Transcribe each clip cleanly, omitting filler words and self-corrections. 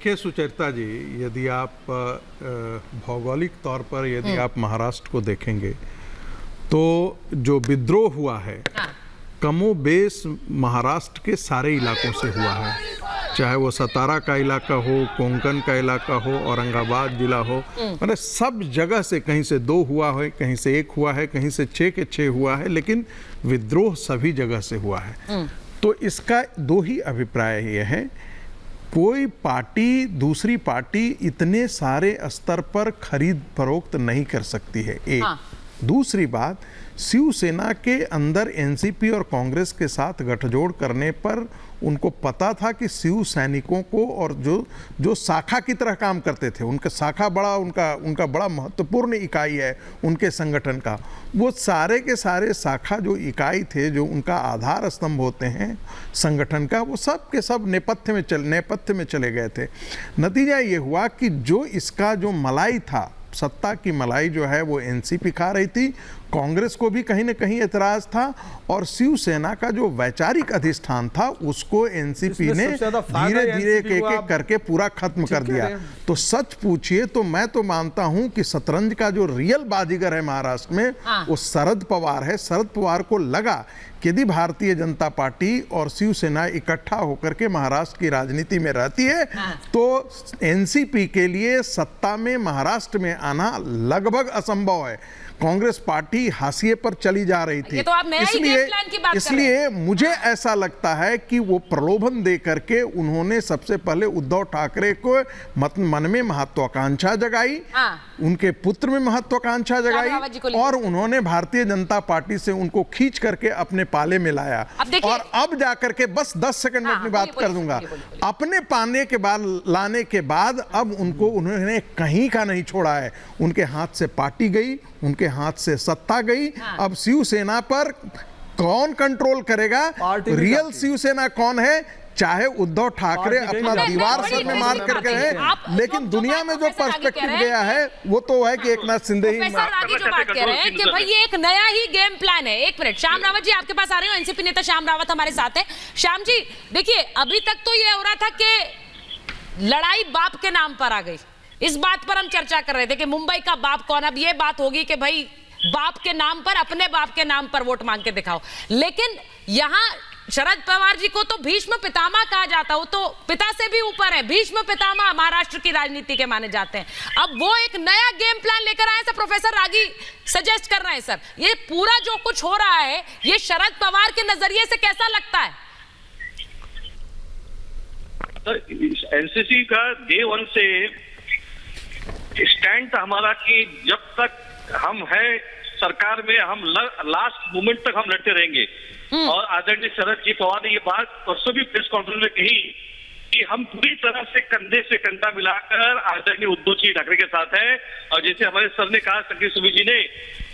देखिए सुचरिता जी, यदि आप भौगोलिक तौर पर यदि आप महाराष्ट्र को देखेंगे तो जो विद्रोह हुआ है कमोबेश महाराष्ट्र के सारे इलाकों से हुआ है, चाहे वो सतारा का इलाका हो, कोंकण का इलाका हो, औरंगाबाद जिला हो, मतलब सब जगह से, कहीं से 2 हुआ है, कहीं से 1 हुआ है, कहीं से 6 के 6 हुआ है, लेकिन विद्रोह सभी जगह से हुआ है। तो इसका 2 ही अभिप्राय ये है, कोई पार्टी दूसरी पार्टी इतने सारे स्तर पर खरीद फरोख्त नहीं कर सकती है, एक। दूसरी बात, शिवसेना के अंदर एनसीपी और कांग्रेस के साथ गठजोड़ करने पर उनको पता था कि शिव सैनिकों को, और जो शाखा की तरह काम करते थे, उनका शाखा बड़ा, उनका बड़ा महत्वपूर्ण इकाई है उनके संगठन का, वो सारे के सारे शाखा जो इकाई थे, जो उनका आधार स्तंभ होते हैं संगठन का, वो सब के सब नेपथ्य में चले गए थे। नतीजा ये हुआ कि जो इसका जो मलाई था, सत्ता की मलाई जो है वो एनसीपी खा रही थी, कांग्रेस को भी कहीं ना कहीं एतराज था, और शिवसेना का जो वैचारिक अधिष्ठान था उसको एनसीपी ने धीरे धीरे एक करके पूरा खत्म कर दिया। तो सच पूछिए तो मैं तो मानता हूं कि शतरंज का जो रियल बाजीगर है महाराष्ट्र में वो शरद पवार है। शरद पवार को लगा कि यदि भारतीय जनता पार्टी और शिवसेना इकट्ठा होकर के महाराष्ट्र की राजनीति में रहती है तो एनसीपी के लिए सत्ता में महाराष्ट्र में आना लगभग असंभव है। कांग्रेस पार्टी हाशिए पर चली जा रही थी, तो इसलिए मुझे ऐसा लगता है कि वो प्रलोभन दे करके उन्होंने सबसे पहले उद्धव ठाकरे को मन में महत्वाकांक्षा जगाई, उनके पुत्र में महत्वाकांक्षा जगाई, और उन्होंने भारतीय जनता पार्टी से उनको खींच करके अपने पाले में लाया। और अब जाकर के, बस 10 सेकंड में अपनी बात कर दूंगा, अपने पाने के बाद, लाने के बाद अब उन्होंने कहीं का नहीं छोड़ा है। उनके हाथ से पार्टी गई, उनके हाथ से सत्ता गई। अब शिवसेना पर कौन कंट्रोल करेगा? रियल शिवसेना कौन है? चाहे उद्धव ठाकरे अपना दीवार सर में मार करके है, लेकिन दुनिया में जो पर्सपेक्टिव गया है वो तो है कि एकनाथ शिंदे ही। प्रोफेसर रागी जो बात कह रहे हैं कि भाई ये एक नया ही गेम प्लान है। एक मिनट, श्याम रावत जी आपके पास आ रहे हो, एनसीपी नेता श्याम रावत हमारे साथ है। श्याम जी देखिए, अभी तक तो ये हो रहा था कि लड़ाई बाप के नाम पर आ गई, इस बात पर हम चर्चा कर रहे थे कि मुंबई का बाप कौन। अब ये बात होगी कि भाई बाप के नाम पर, अपने बाप के नाम पर वोट मांग के दिखाओ। लेकिन यहां शरद पवार जी को तो भीष्म पितामह कहा जाता, वो तो पिता से भी ऊपर है, भीष्म पितामह महाराष्ट्र की राजनीति के माने जाते हैं। अब वो एक नया गेम प्लान लेकर आए, सर प्रोफेसर रागी सजेस्ट कर रहे हैं। सर ये पूरा जो कुछ हो रहा है ये शरद पवार के नजरिए से कैसा लगता है? सर एनसीसी का डे 1 से स्टैंड था हमारा कि जब तक हम हैं सरकार में, हम लास्ट मोमेंट तक हम लड़ते रहेंगे। और आदरणीय शरद जी पवार ने ये बात परसों भी प्रेस कॉन्फ्रेंस में कही कि हम पूरी तरह से कंधे से कंधा मिलाकर आदरणीय उद्धव जी ठाकरे के साथ हैं। और जैसे हमारे सर ने कहा, संजय सुबी जी ने,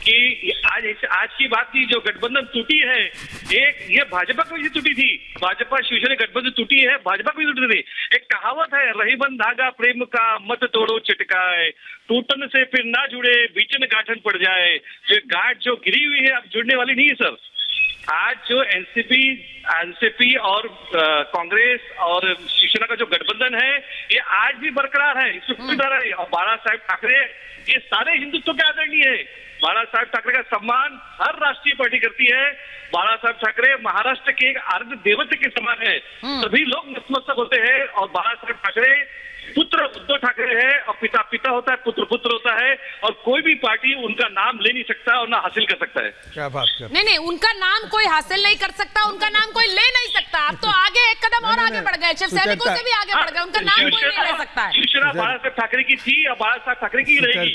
कि आज की बात की जो गठबंधन टूटी है, एक ये भाजपा की वजह से टूटी थी, भाजपा शिवसेना गठबंधन टूटी है, भाजपा की टूटी थी। एक कहावत है, रही बंद धागा प्रेम का मत तोड़ो चिटकाए, टूटने से फिर ना जुड़े बीचन गांठन पड़ जाए। जो गांठ जो गिरी हुई है अब जुड़ने वाली नहीं है सर। आज जो एनसीपी और कांग्रेस और शिवसेना का जो गठबंधन है ये आज भी बरकरार है, इसमें है। और बाला साहेब ठाकरे ये सारे हिंदुत्व के आदरणीय है। बाला साहेब ठाकरे का सम्मान हर राष्ट्रीय पार्टी करती है। बाला साहेब ठाकरे महाराष्ट्र के एक आराध्य देवता के समान है, सभी लोग नतमस्तक होते हैं। और बाला साहेब ठाकरे पुत्र उद्धव ठाकरे है, और पिता पिता होता है, पुत्र पुत्र होता है, और कोई भी पार्टी उनका नाम ले नहीं सकता और ना हासिल कर सकता है। क्या बात कर? नहीं, उनका नाम कोई हासिल नहीं कर सकता, उनका नाम कोई ले नहीं सकता। आप तो आगे एक कदम और आगे बढ़ गए, शिव सैनिकों से भी आगे बढ़ गए, उनका नाम कोई नहीं ले सकता है। शिवसेना बाला साहेब ठाकरे की थी और बाला साहेब ठाकरे की रहेगी।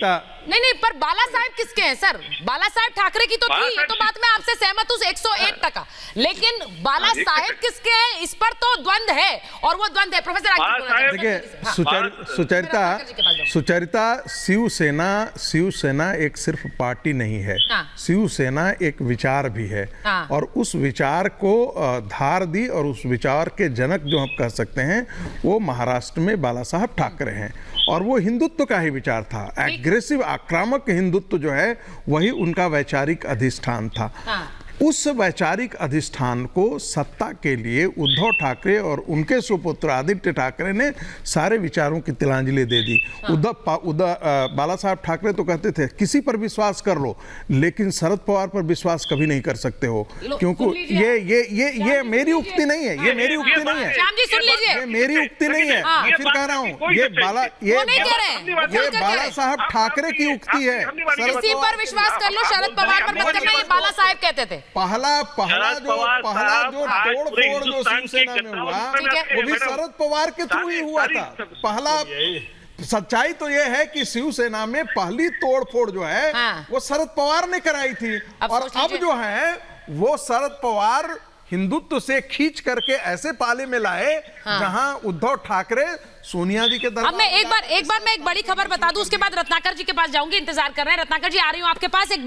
नहीं, पर बाला साहेब किसके हैं सर? बाला साहेब ठाकरे की तो थी, ये तो बात मैं आपसे सहमत हूँ 101%। लेकिन बाला साहेब किसके हैं इस पर तो द्वंद्व है, और वो द्वंद्व है। प्रोफेसर देखिए सुचरिता, शिवसेना एक सिर्फ पार्टी नहीं है, शिवसेना एक विचार भी है। और उस विचार को धार दी, और उस विचार के जनक जो हम कह सकते हैं वो महाराष्ट्र में बाला साहब ठाकरे हैं। और वो हिंदुत्व का ही विचार था, एग्रेसिव आक्रामक हिंदुत्व जो है वही उनका वैचारिक अधिष्ठान था। उस वैचारिक अधिष्ठान को सत्ता के लिए उद्धव ठाकरे और उनके सुपुत्र आदित्य ठाकरे ने सारे विचारों की तिलांजलि दे दी। बाला साहब ठाकरे तो कहते थे किसी पर विश्वास कर लो, लेकिन शरद पवार पर विश्वास कभी नहीं कर सकते हो, क्योंकि ये मेरी उक्ति नहीं है, ये मेरी उक्ति नहीं है, श्याम जी सुन लीजिए, ये मेरी उक्ति नहीं है, मैं फिर कह रहा हूँ ये बाला साहब ठाकरे की उक्ति है। किसी पर विश्वास कर लो, शरद पवार पर मत करना, ये बाला साहब कहते थे। पहला जो तोड़ फोड़ जो शिवसेना में हुआ वो भी शरद पवार के थ्रू ही हुआ था। पहला सच्चाई तो यह है कि शिवसेना में पहली तोड़ फोड़ जो है वो शरद पवार ने कराई थी, और अब जो है वो शरद पवार हिंदुत्व से खींच करके ऐसे पाले में लाए जहां उद्धव ठाकरे सोनिया जी के दरबार। अब मैं एक बार मैं एक बड़ी खबर बता दूं, उसके बाद रत्नाकर जी के पास जाऊंगी, इंतजार कर रहे हैं। रत्नाकर जी आ रही हूं आपके पास। एक